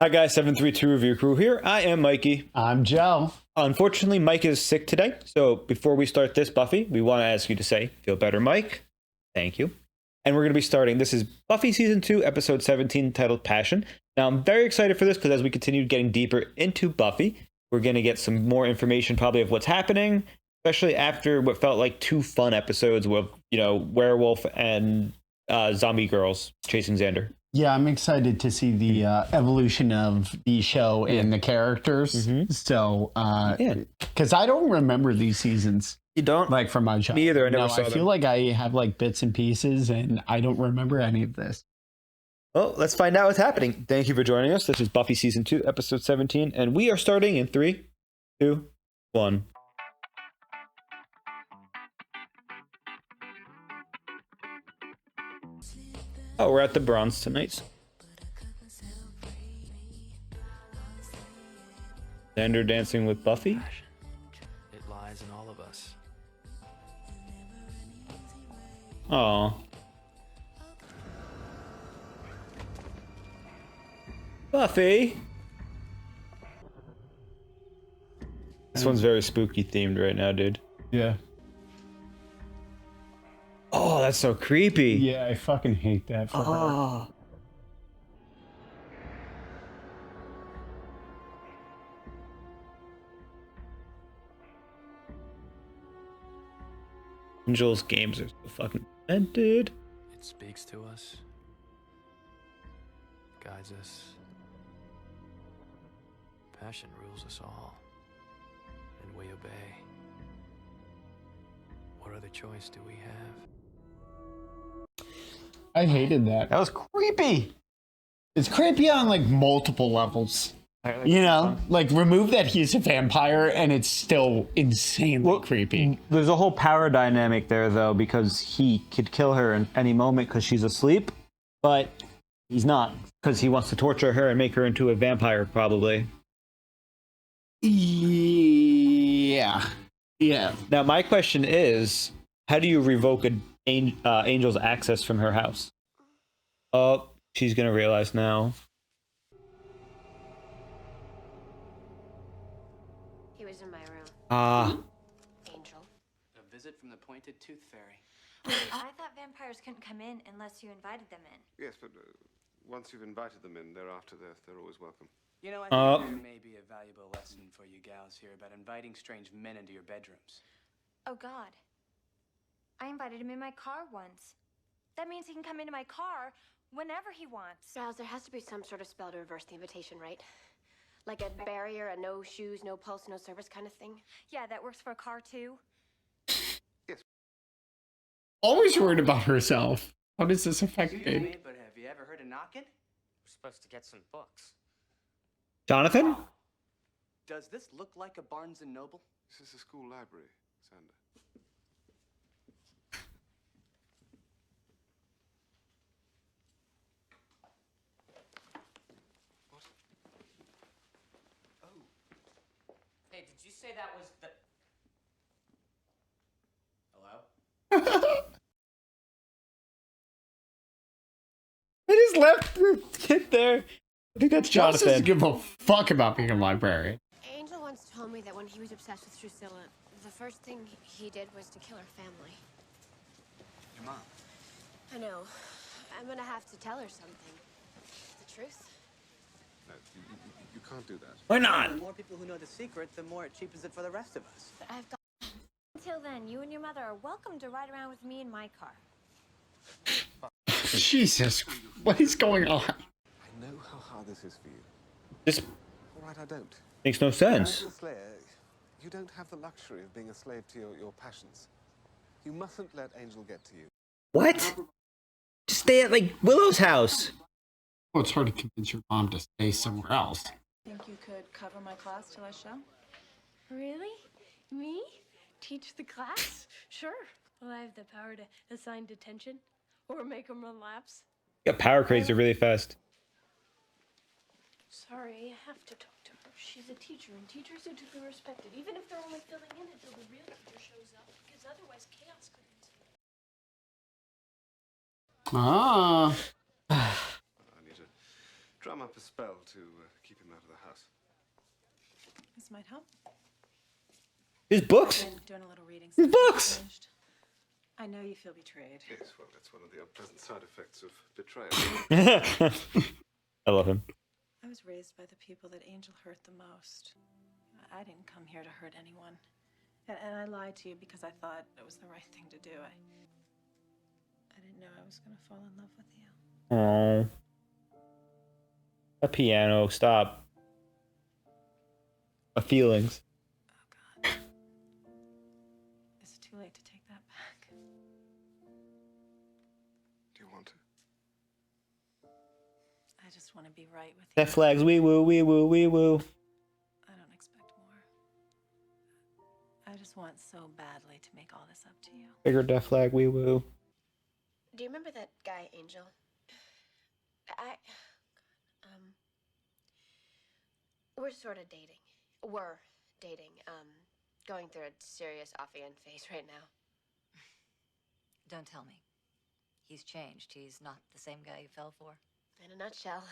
Hi guys, 732 Review Crew here. I am Mikey. I'm Joe. Unfortunately, Mike is sick today, so before we start this Buffy, we want to ask you to say, feel better, Mike. Thank you. And we're going to be starting, this is Buffy Season 2, Episode 17, titled Passion. Now, I'm very excited for this because as we continue getting deeper into Buffy, we're going to get some more information probably of what's happening, especially after what felt like two fun episodes with, werewolf and zombie girls chasing Xander. Yeah, I'm excited to see the evolution of the show and the characters. So, because I don't remember these seasons. You don't? Like from my childhood. Me either. I never saw them. I feel like I have like bits and pieces and I don't remember any of this. Well, let's find out what's happening. Thank you for joining us. This is Buffy Season 2, Episode 17, and we are starting in 3, 2, 1. Oh, we're at the Bronze tonight. Xander dancing with Buffy. It lies in all of us. Oh. Buffy. This one's very spooky themed right now, dude. Yeah. Oh, that's so creepy. Yeah, I fucking hate that for her. Angel's games are so fucking demented. It speaks to us, guides us. Passion rules us all, and we obey. What other choice do we have? I hated that. That was creepy. It's creepy on like multiple levels. Like remove that he's a vampire and it's still insanely creepy. There's a whole power dynamic there, though, because he could kill her in any moment because she's asleep, but he's not because he wants to torture her and make her into a vampire, probably. Yeah. Now, my question is, how do you revoke Angel's access from her house? Oh, she's gonna realize now. He was in my room. Angel. A visit from the pointed tooth fairy. I thought vampires couldn't come in unless you invited them in. Yes, but once you've invited them in, thereafter they're always welcome. You know, I think there may be a valuable lesson for you gals here about inviting strange men into your bedrooms. Oh, God. I invited him in my car once. That means he can come into my car whenever he wants. Giles, there has to be some sort of spell to reverse the invitation, right? Like a barrier, a no shoes, no pulse, no service kind of thing? Yeah, that works for a car, too. Always worried about herself. How does this affect Excuse me? me, but have you ever heard of knocking? We're supposed to get some books. Jonathan? Does this look like a Barnes & Noble? This is a school library, Sander. What? Oh. Hey, did you say that was the... Hello? I just left the kid there. I think that's Josh Jonathan. doesn't give a fuck about being a librarian. Angel once told me that when he was obsessed with Drusilla, the first thing he did was to kill her family. Your mom. I know. I'm gonna have to tell her something. The truth. No, you can't do that. Why not? The more people who know the secret, the more it cheapens it for the rest of us. But I've got... Until then, you and your mother are welcome to ride around with me in my car. Jesus, what is going on? I know how hard this is for you. This All right, I don't. makes no sense. As a slayer, you don't have the luxury of being a slave to your passions. You mustn't let Angel get to you. What? Just stay at, Willow's house. Well, it's hard to convince your mom to stay somewhere else. Think you could cover my class till I show? Really? Me? Teach the class? Sure. Will I have the power to assign detention? Or make them run laps? Got power crazy really fast. Sorry, I have to talk to her. She's a teacher, and teachers are to be respected, even if they're only filling in until the real teacher shows up, because otherwise chaos could ensue. Ah. I need to drum up a spell to keep him out of the house. This might help. His books. Been doing a little reading. His since books. I finished. I know you feel betrayed. Yes, well, that's one of the unpleasant side effects of betrayal. I love him. I was raised by the people that Angel hurt the most. I didn't come here to hurt anyone. And I lied to you because I thought it was the right thing to do. I didn't know I was going to fall in love with you. Oh. A piano. Stop. A feelings. Oh, God. Is it too late to take that back? Do you want to? I just want to be right with you. That flags. Wee woo, wee woo, wee woo. I don't expect more. I just want so badly to make all this up to you. Bigger death flag. Wee woo. Do you remember that guy, Angel? We're sort of dating. We're dating. Going through a serious off-again phase right now. Don't tell me. He's changed. He's not the same guy you fell for. In a nutshell.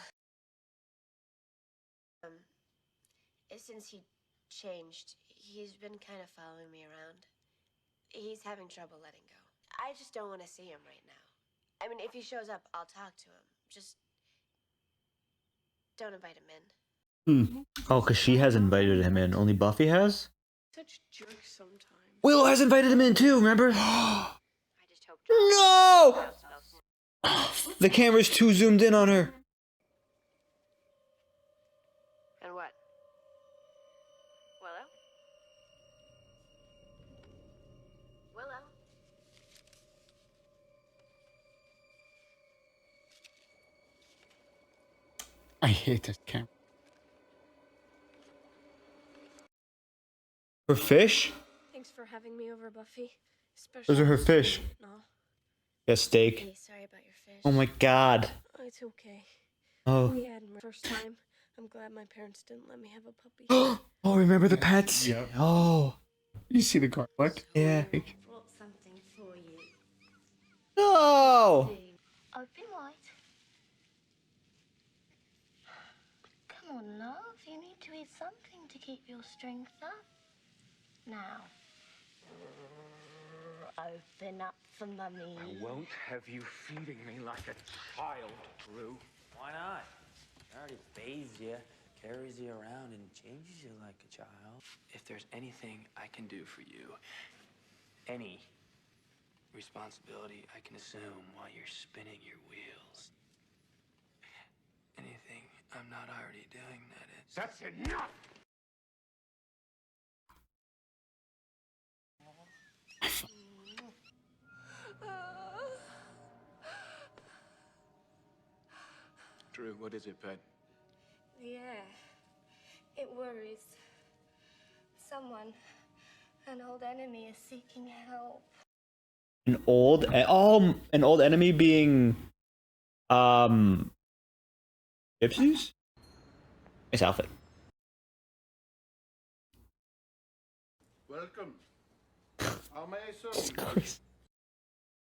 Since he changed, he's been kind of following me around. He's having trouble letting go. I just don't want to see him right now. I mean, if he shows up, I'll talk to him. Just don't invite him in. Oh, because she has invited him in. Only Buffy has? Such jerks sometimes. Willow has invited him in too, remember? I just hope. No! The camera's too zoomed in on her. And what? Willow? Willow? I hate this camera. Her fish? Thanks for having me over, Buffy. Those are her fish. No. Yeah, steak. Hey, sorry about your fish. Oh my god. Oh, it's okay. Oh. We had my first time. I'm glad my parents didn't let me have a puppy. Oh, remember the pets? Yeah. Oh. You see the garlic? Yeah. Brought something for you. No! Open wide. Come on, love. You need to eat something to keep your strength up. Now. Open up for mummy. I won't have you feeding me like a child, Drew. Why not? He already bathes you, carries you around, and changes you like a child. If there's anything I can do for you, any responsibility I can assume while you're spinning your wheels, anything I'm not already doing, that is. That's enough! Drew, what is it, bud? Yeah. It worries. Someone, an old enemy, is seeking help. An old enemy being gypsies? Nice outfit. Welcome. How may I serve you?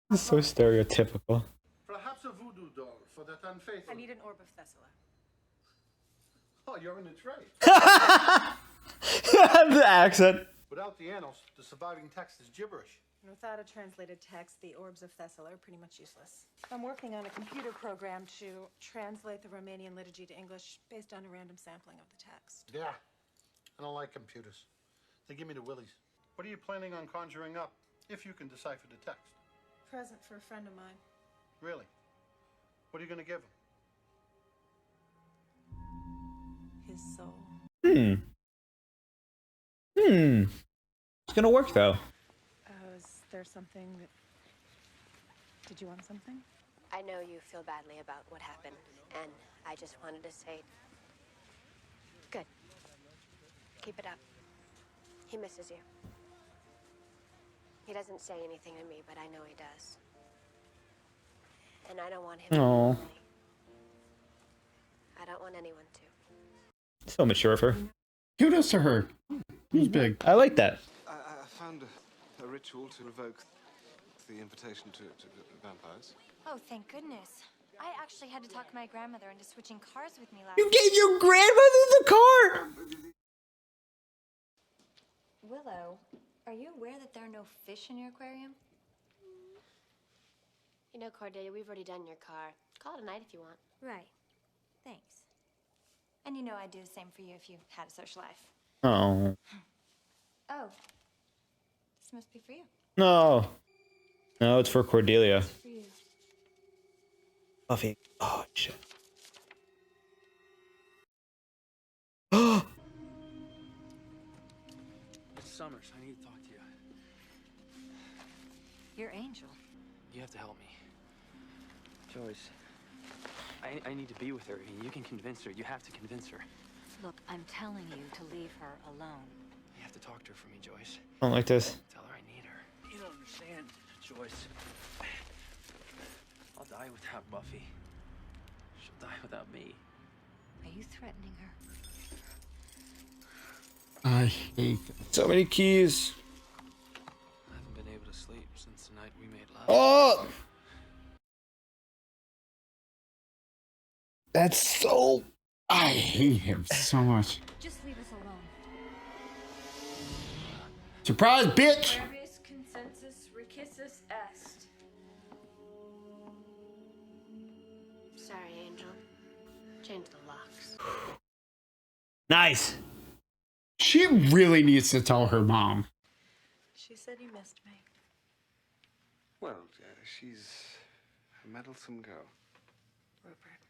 This is so stereotypical. Perhaps a voodoo doll for that unfaithful. I need an orb of Thessala. Oh, you're in the trade. The accent. Without the annals, the surviving text is gibberish. And without a translated text, the orbs of Thessala are pretty much useless. I'm working on a computer program to translate the Romanian liturgy to English based on a random sampling of the text. Yeah. I don't like computers. They give me the willies. What are you planning on conjuring up, if you can decipher the text? Present for a friend of mine. Really? What are you going to give him? His soul. It's gonna work though. Is there something that... Did you want something? I know you feel badly about what happened, and I just wanted to say, good. Keep it up. He misses you. He doesn't say anything to me, but I know he does. And I don't want him to be Aw. lonely. I don't want anyone to. So mature of her. Kudos to her. It was big. I like that. I found a ritual to revoke the invitation to vampires. Oh, thank goodness. I actually had to talk my grandmother into switching cars with me last You gave your grandmother the car! Willow, are you aware that there are no fish in your aquarium? You know, Cordelia, we've already done your car. Call it a night if you want. Right. Thanks. And you know I'd do the same for you if you had a social life. Oh. Oh. This must be for you. No. No, it's for Cordelia. For you. Buffy. Oh, shit. It's Summers. I need to talk to you. You're Angel. You have to help me. Joyce, I need to be with her. You can convince her. You have to convince her. Look, I'm telling you to leave her alone. You have to talk to her for me, Joyce. I don't like this. Tell her I need her. You don't understand, Joyce. I'll die without Buffy. She'll die without me. Are you threatening her? I hate this. So many keys. I haven't been able to sleep since the night we made love. Oh! That's so... I hate him so much. Just leave us alone. Surprise, bitch! Brevis consensus recissus est. Sorry, Angel. Change the locks. Nice. She really needs to tell her mom. She said you missed me. Well, she's a meddlesome girl. Rupert.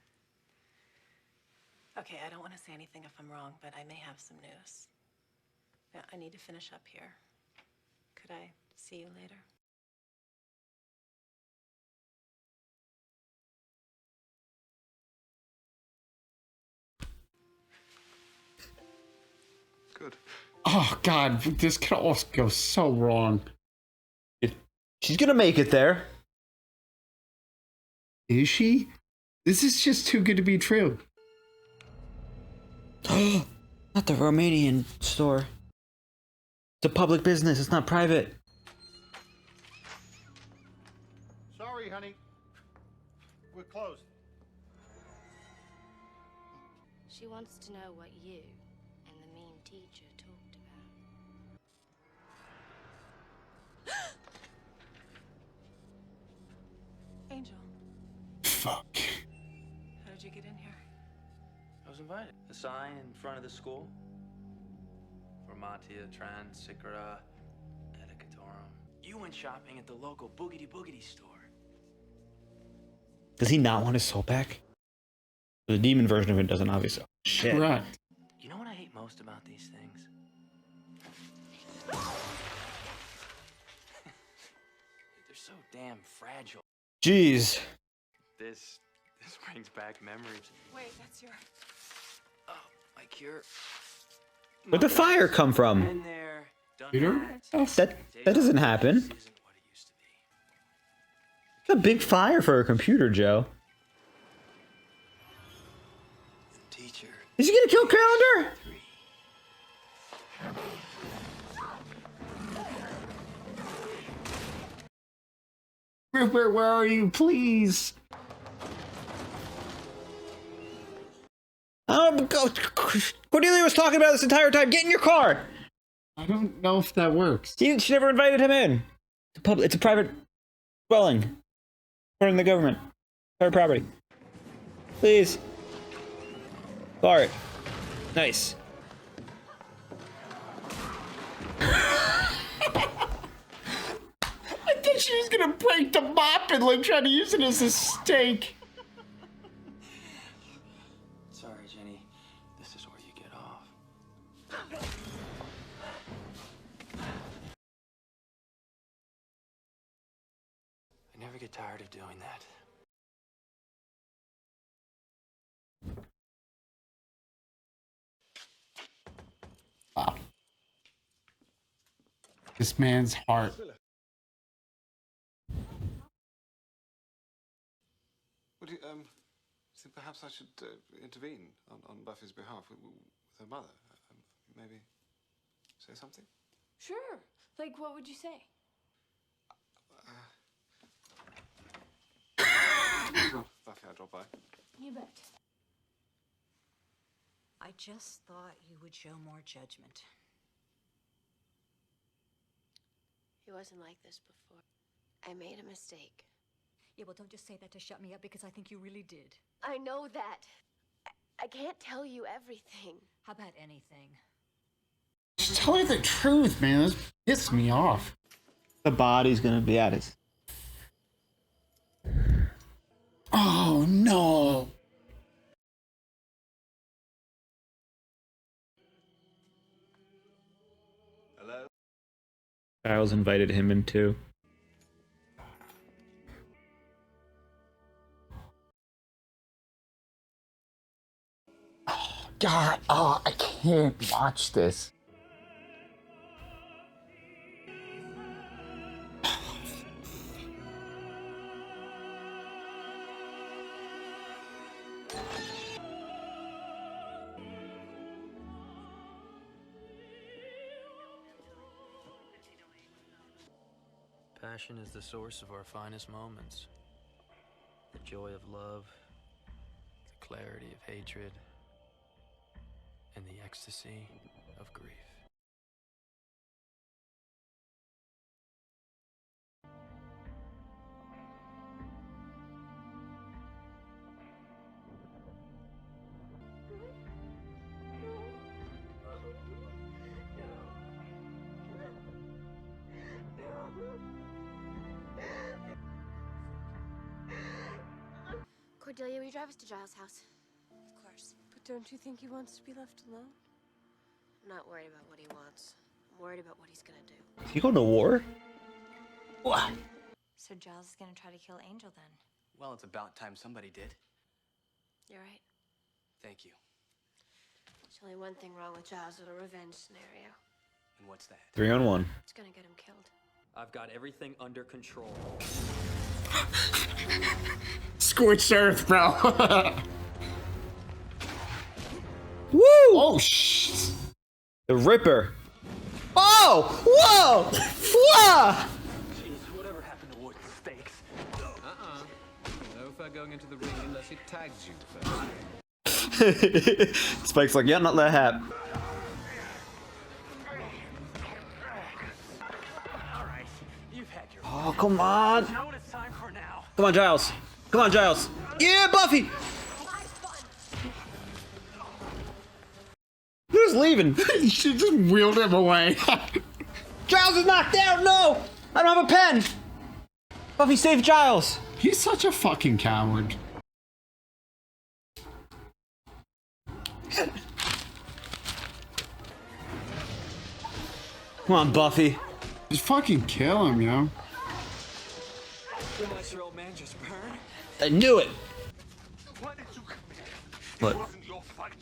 Okay, I don't want to say anything if I'm wrong, but I may have some news. Now, I need to finish up here. Could I see you later? Good. Oh, God, this could also go so wrong. She's gonna make it there. Is she? This is just too good to be true. Not the Romanian store. It's a public business. It's not private. Sorry, honey. We're closed. She wants to know what you and the mean teacher talked about. Angel, Fuck. how did you get in here? I was invited. A sign in front of the school. Formatia Transicra Educatorum. You went shopping at the local boogity store. Does he not want his soul back? The demon version of it doesn't, obviously. Shit. Correct. You know what I hate most about these things? They're so damn fragile. Jeez. This brings back memories. Wait, that's your... Oh, my cure. Where'd the fire come from? Been there, done Peter? that. That doesn't happen. This isn't what it used to be. It's a big fire for a computer, Joe. Teacher. Is he gonna kill Calendar? Rupert, where are you? Please. Cordelia was talking about this entire time. Get in your car. I don't know if that works. She never invited him in. It's a private dwelling, according to the government. Private property. Please. Bart. Nice. I thought she was gonna break the mop and like try to use it as a stake. Sorry, Jenny. This is where you get off. I never get tired of doing that. Wow. This man's heart. Would you, so perhaps I should intervene on Buffy's behalf with her mother. Maybe say something? Sure. Like, what would you say? Buffy, I'll drop by. You bet. I just thought you would show more judgment. He wasn't like this before. I made a mistake. Yeah, well, don't just say that to shut me up, because I think you really did. I know that. I can't tell you everything. How about anything? Just tell her the truth, man. This pissed me off. The body's gonna be at it. Oh, no. Hello? Giles invited him in too. God, oh, I can't watch this. Passion is the source of our finest moments. The joy of love, the clarity of hatred, and the ecstasy of grief. Cordelia, will you drive us to Giles' house? Of course. But don't you think he wants to be left alone? I'm not worried about what he wants. I'm worried about what he's gonna do. Is he going to war? What? So Giles is gonna try to kill Angel then? Well, it's about time somebody did. You're right. Thank you. There's only one thing wrong with Giles' little revenge scenario. And what's that? 3-on-1. It's gonna get him killed. I've got everything under control. Scorched earth, bro. Woo! Oh, shit. The Ripper. Oh! Whoa! Whoa! Jeez, whatever happened to wood stakes? No fair going into the ring unless it tags you first. Spike's like, yeah, not let happen. Alright, you've had your Oh, come on. You know what it's time for now? Come on, Giles. Come on, Giles. Yeah, Buffy! Who's leaving? She just wheeled him away. Giles is knocked out! No! I don't have a pen! Buffy, save Giles! He's such a fucking coward. Come on, Buffy. Just fucking kill him, yo. Your nice-year-old man just burned? I knew it! Why did you come here? What? It wasn't your fight.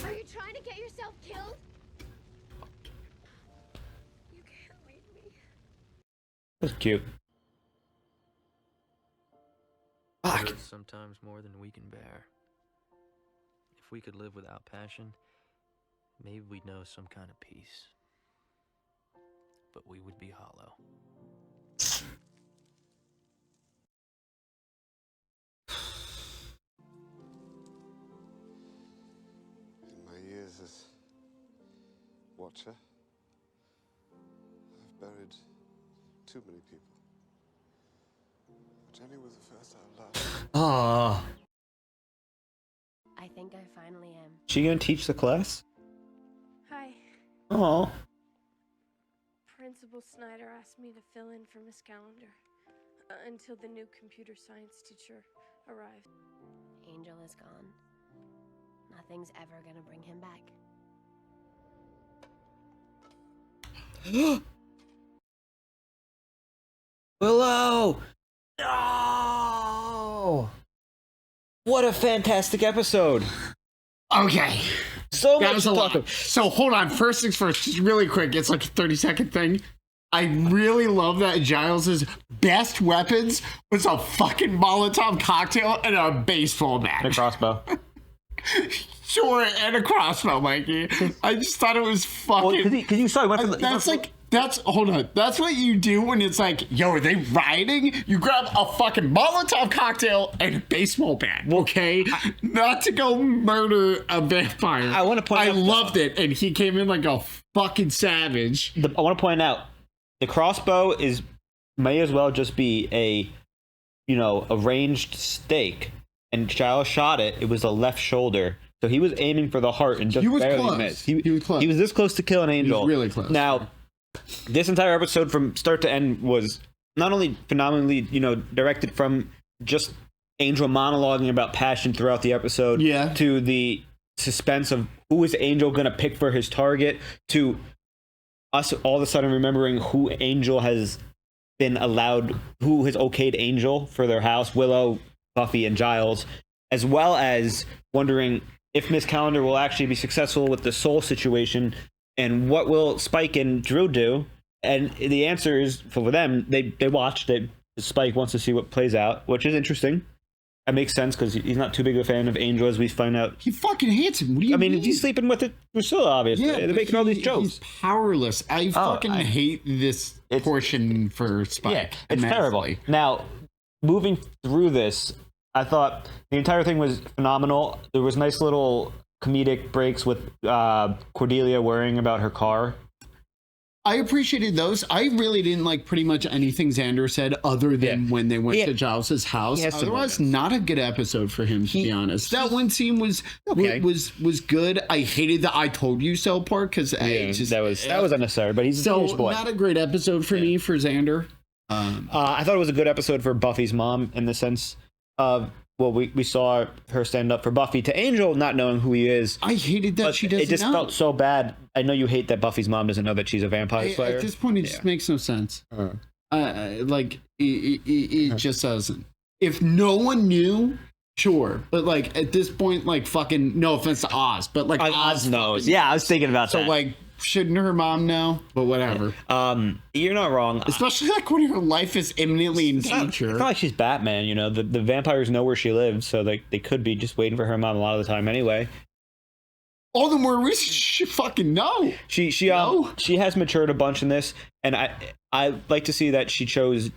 Are you trying to get yourself killed? You can't leave me. That's cute. Fuck. There's sometimes more than we can bear. If we could live without passion, maybe we'd know some kind of peace. But we would be hollow. In my years as Watcher, I've buried too many people. Jenny was the first I loved. Oh. I think I finally am. She gonna teach the class? Hi. Oh. Principal Snyder asked me to fill in for Miss Calendar until the new computer science teacher arrived. Angel is gone. Nothing's ever gonna bring him back. Willow! No! What a fantastic episode! Okay. So That much was to a talk lot. about. So hold on. First things first, just really quick. It's like a 30-second thing. I really love that Giles's best weapons was a fucking Molotov cocktail and a baseball bat. And a crossbow. Sure, and a crossbow, Mikey. I just thought it was fucking. Well, cause you saw he went for the, That's like hold on. That's what you do when it's like, yo, are they rioting? You grab a fucking Molotov cocktail and a baseball bat, okay? Not to go murder a vampire. I want to point out. I loved it, and he came in like a fucking savage. I want to point out the crossbow may as well just be a ranged stake, and Giles shot it. It was the left shoulder. So he was aiming for the heart and just barely missed. He was close. He was this close to kill an angel. He was really close. Now, this entire episode from start to end was not only phenomenally, directed from just Angel monologuing about passion throughout the episode, to the suspense of who is Angel going to pick for his target, to us all of a sudden remembering who Angel has been allowed, who has okayed Angel for their house, Willow, Buffy, and Giles, as well as wondering if Miss Calendar will actually be successful with the soul situation, and what will Spike and Drew do. And the answer is, for them, they watched it. Spike wants to see what plays out, which is interesting. That makes sense because he's not too big of a fan of Angel, as we find out. He fucking hates him. What do you mean? He's sleeping with it. Priscilla, obviously. Yeah, they're making all these jokes. He's powerless. I hate this portion for Spike. Yeah, it's terrible. Now, moving through this, I thought the entire thing was phenomenal. There was nice little comedic breaks with Cordelia worrying about her car. I appreciated those. I really didn't like pretty much anything Xander said other than when they went to Giles' house. Otherwise, not a good episode for him, to be honest. That one scene was good. I hated the "I told you so" part because that was unnecessary. But he's a teenage boy. Not a great episode for me for Xander. I thought it was a good episode for Buffy's mom in the sense of, we saw her stand up for Buffy to Angel, not knowing who he is. I hated that she doesn't know. It just felt so bad. I know you hate that Buffy's mom doesn't know that she's a vampire slayer. At this point, it just makes no sense. It just doesn't. If no one knew, sure. But at this point, fucking, no offense to Oz, but Oz knows. Yeah, I was thinking about that. So shouldn't her mom know? But whatever. You're not wrong. Especially when her life is imminently in danger. It's not like she's Batman, the vampires know where she lives, so they could be just waiting for her mom a lot of the time anyway. All the more reason she should fucking know. She has matured a bunch in this, and I like to see that she chose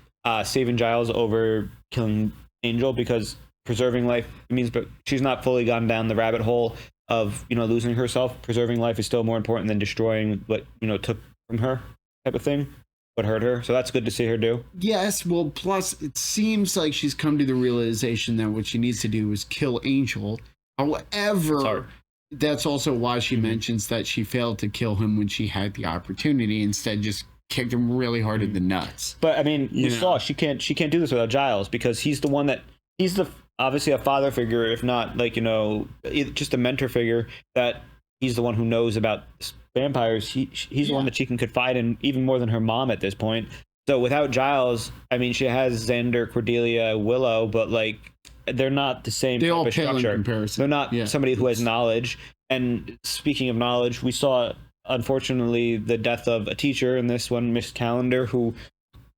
saving Giles over killing Angel, because preserving life means, but she's not fully gone down the rabbit hole of losing herself. Preserving life is still more important than destroying what took from her, type of thing, what hurt her. So that's good to see her do. Yes, well, plus it seems like she's come to the realization that what she needs to do is kill Angel. However, that's also why she mentions that she failed to kill him when she had the opportunity, instead just kicked him really hard in the nuts. But I mean, you saw she can't do this without Giles, because he's the one that obviously a father figure, if not just a mentor figure, that he's the one who knows about vampires. He's the one that she can confide in even more than her mom at this point. So without Giles, I mean, she has Xander, Cordelia, Willow, but they're not the same they type all of pale structure. in comparison. They're not somebody who has knowledge. And speaking of knowledge, we saw, unfortunately, the death of a teacher in this one, Miss Calendar, who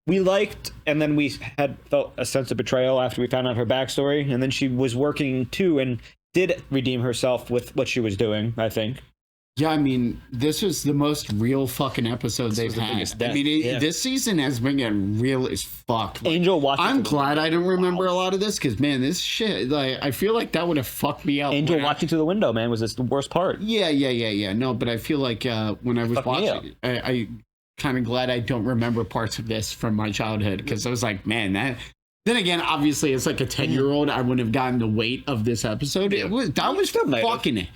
we liked, and then we had felt a sense of betrayal after we found out her backstory, and then she was working too and did redeem herself with what she was doing, I think. Yeah, I mean, this was the most real fucking episode they've had. I mean, this season has been getting real as fuck. Angel watching. I'm glad I don't remember a lot of this, because, man, this shit, I feel like that would have fucked me up. Angel watching through the window, man, was this the worst part. Yeah. No, but I feel like when I was watching, I kind of glad I don't remember parts of this from my childhood, because I was like, man, that. Then again, obviously, it's like a 10-year-old. I wouldn't have gotten the weight of this episode. That was fucking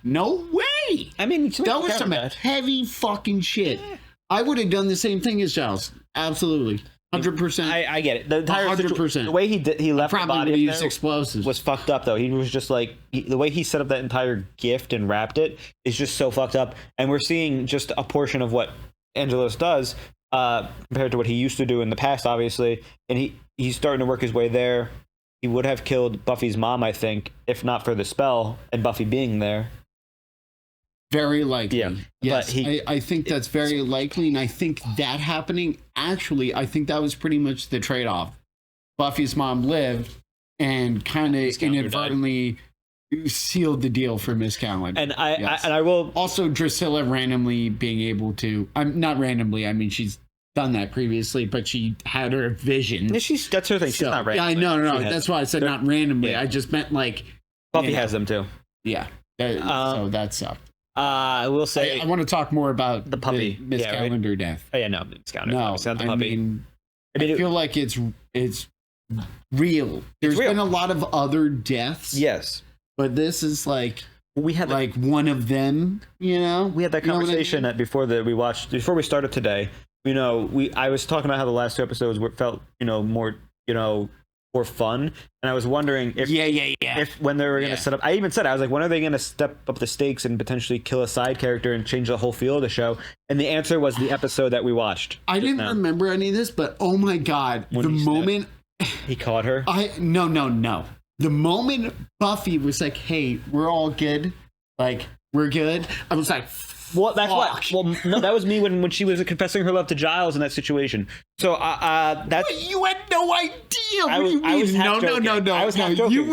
no way. I mean, that was some heavy fucking shit. Yeah. I would have done the same thing as Giles. Absolutely, 100%. I get it. The entire 100%. The way he left the body use explosives was fucked up, though. He was just the way he set up that entire gift and wrapped it is just so fucked up. And we're seeing just a portion of what Angelos does compared to what he used to do in the past, obviously. And he's starting to work his way there. He would have killed Buffy's mom, I think, if not for the spell and Buffy being there. Very likely. Yeah. Yes, I think that's very likely. And I think that happening, actually, I think that was pretty much the trade-off. Buffy's mom lived and kind of inadvertently sealed the deal for Miss Calendar. And I will also Drusilla randomly being able to. I'm not randomly. I mean, she's done that previously, but she had her vision. Yeah, that's her thing. She's not random. Yeah, I know, no. That's why I said not randomly. Yeah. I just meant like Buffy has them too. Yeah. So that sucked. I will say I want to talk more about the puppy Miss Calendar death. Oh yeah, no, Miss Calendar. No, it's not the puppy. I feel like it's real. There's been a lot of other deaths. Yes, but this is like we had like one of them. You know, we had that conversation before we started today. You know, I was talking about how the last 2 episodes felt more more fun, and I was wondering if if when they were going to set up, I even said, I was like, when are they going to step up the stakes and potentially kill a side character and change the whole feel of the show? And the answer was the episode that we watched. I didn't remember any of this, but oh my god, the moment he caught her, no, the moment Buffy was like, hey, we're all good, like we're good, I was like, well, that's what. Well, no, that was me when she was confessing her love to Giles in that situation. So that's. But you had no idea. What do you mean? I was no. I was half joking. You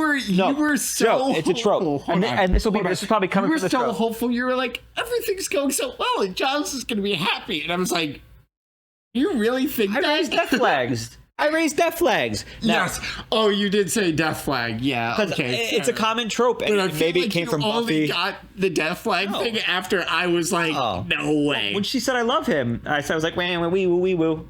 were so. Joe, it's a trope, and this is probably coming from the show. You were so hopeful. You were like, everything's going so well, and Giles is going to be happy. And I was like, you really think that? I raised death flags. I raised death flags. Now, yes. Oh, you did say death flag. Yeah. Okay. It's a common trope, and maybe it came from Buffy. Only got the death flag thing after I was like, no way. When she said I love him, I was like, wee woo.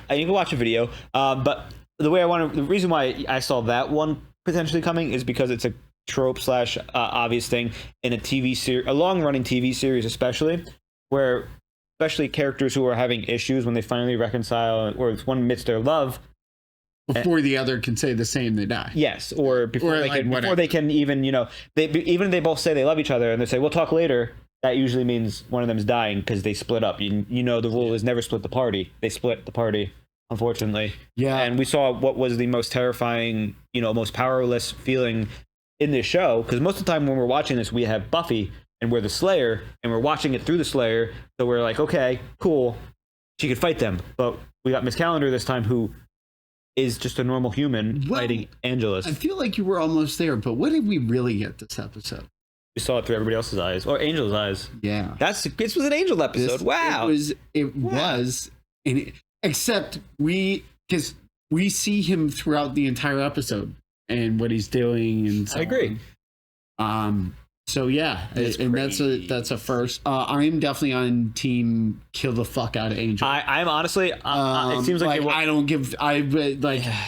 And you can watch a video. But the reason why I saw that one potentially coming is because it's a trope / obvious thing in a TV series, a long running TV series, especially characters who are having issues when they finally reconcile or one admits their love before the other can say the same, they die. Yes, or before they can even even if they both say they love each other and they say we'll talk later, that usually means one of them's dying because they split up. The rule is never split the party. They split the party, unfortunately. Yeah, and we saw what was the most terrifying, most powerless feeling in this show, because most of the time when we're watching this, we have Buffy. And we're the Slayer, and we're watching it through the Slayer, so we're like, okay, cool, she could fight them. But we got Miss Calendar this time, who is just a normal human fighting Angelus. I feel like you were almost there, but what did we really get this episode? We saw it through everybody else's eyes, or Angel's eyes. Yeah, this was an Angel episode. Wow, it was, except because we see him throughout the entire episode and what he's doing, and so I agree. So yeah, and that's a first. I'm definitely on team kill the fuck out of Angel. I'm honestly, it seems like I don't give.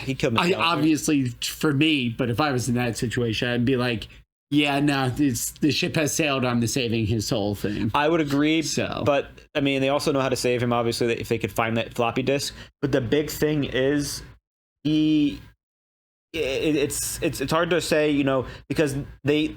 He killed me. Obviously for me, but if I was in that situation, I'd be like, yeah, no, the ship has sailed on the saving his soul thing. I would agree. But I mean, they also know how to save him. Obviously, if they could find that floppy disk. But the big thing is it's hard to say, because they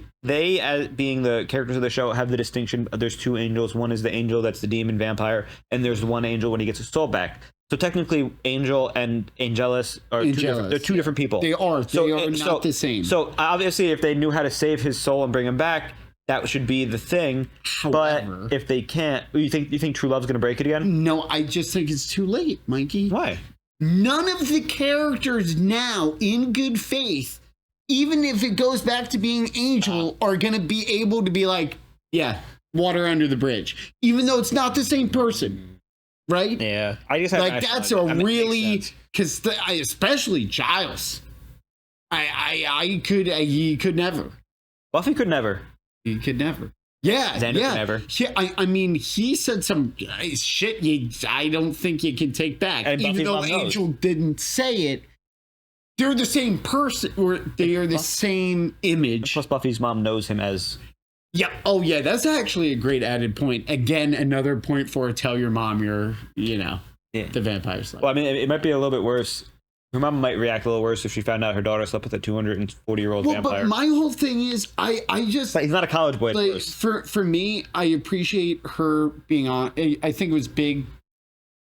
as being the characters of the show have the distinction. There's 2 angels. One is the angel that's the demon vampire, and there's one angel when he gets his soul back. So technically, Angel and Angelus are two different people. They are. They are not the same. So obviously, if they knew how to save his soul and bring him back, that should be the thing. However, but if they can't, you think True Love's going to break it again? No, I just think it's too late, Mikey. Why? None of the characters now, in good faith, even if it goes back to being Angel, are going to be able to be like, yeah, water under the bridge, even though it's not the same person, right? Yeah, I guess that's really, because especially Giles, he could never. Buffy could never. He could never. Yeah, Xander could never. Yeah, I mean, he said some shit I don't think you can take back. And even though Angel didn't say it, they're the same person, or they are the same image. Plus, Buffy's mom knows him as... Yeah, oh yeah, that's actually a great added point. Again, another point for tell your mom you're, the vampire slayer. Well, I mean, it might be a little bit worse. Her mom might react a little worse if she found out her daughter slept with a 240-year-old vampire. But my whole thing is, I just... But he's not a college boy. Like, for me, I appreciate her being on... I think it was big.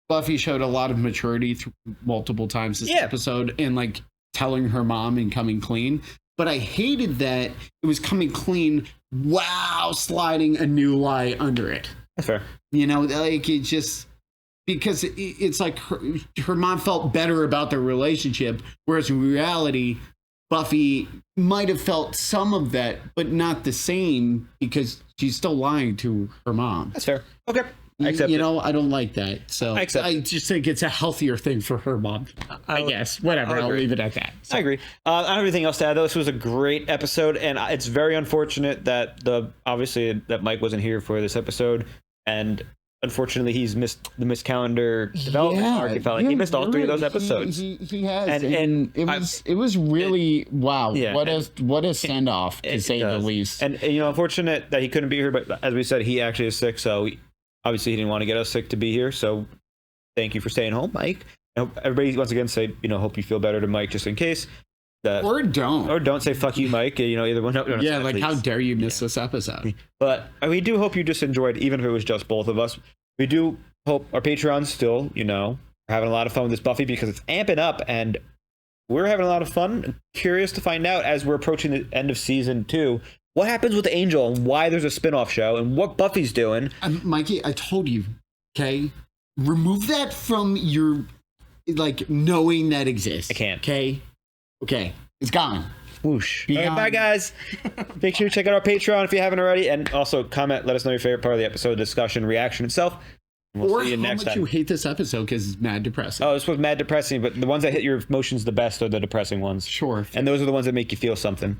Buffy showed a lot of maturity multiple times this episode, and telling her mom and coming clean. But I hated that it was coming clean while sliding a new lie under it. That's fair. It just... Because it's like her mom felt better about their relationship, whereas in reality, Buffy might have felt some of that, but not the same because she's still lying to her mom. That's fair. Okay. I accept you it. know, I don't like that. So I accept it. just think it's a healthier thing for her mom. I guess. Whatever. I'll leave it at that. So. I agree. I don't have anything else to add, though. This was a great episode, and it's very unfortunate that obviously that Mike wasn't here for this episode, and unfortunately he's missed the calendar development arc. It felt like he missed all three of those episodes. He has, and it was really wow. Yeah, what a send off to say the least. And you know, unfortunate that he couldn't be here, but as we said, he actually is sick, so obviously he didn't want to get us sick to be here. So thank you for staying home, Mike. I hope everybody once again say, you know, hope you feel better to Mike, just in case. Or don't say fuck you, Mike. You know, either one. No, yeah, like please. How dare you miss this episode? But we do hope you just enjoyed, even if it was just both of us. We do hope our Patreons still, you know, are having a lot of fun with this Buffy because it's amping up, and we're having a lot of fun. Curious to find out as we're approaching the end of season 2. What happens with Angel and why there's a spin-off show and what Buffy's doing. Mikey, I told you, okay? Remove that from your, like, knowing that exists. I can't. Okay? Okay. It's gone. Whoosh. All right, bye, guys. Make sure you check out our Patreon if you haven't already. And also comment, let us know your favorite part of the episode, discussion, reaction itself. And we'll see you next time. Or how much you hate this episode because it's mad depressing. Oh, this was mad depressing, but the ones that hit your emotions the best are the depressing ones. Sure. And those are the ones that make you feel something.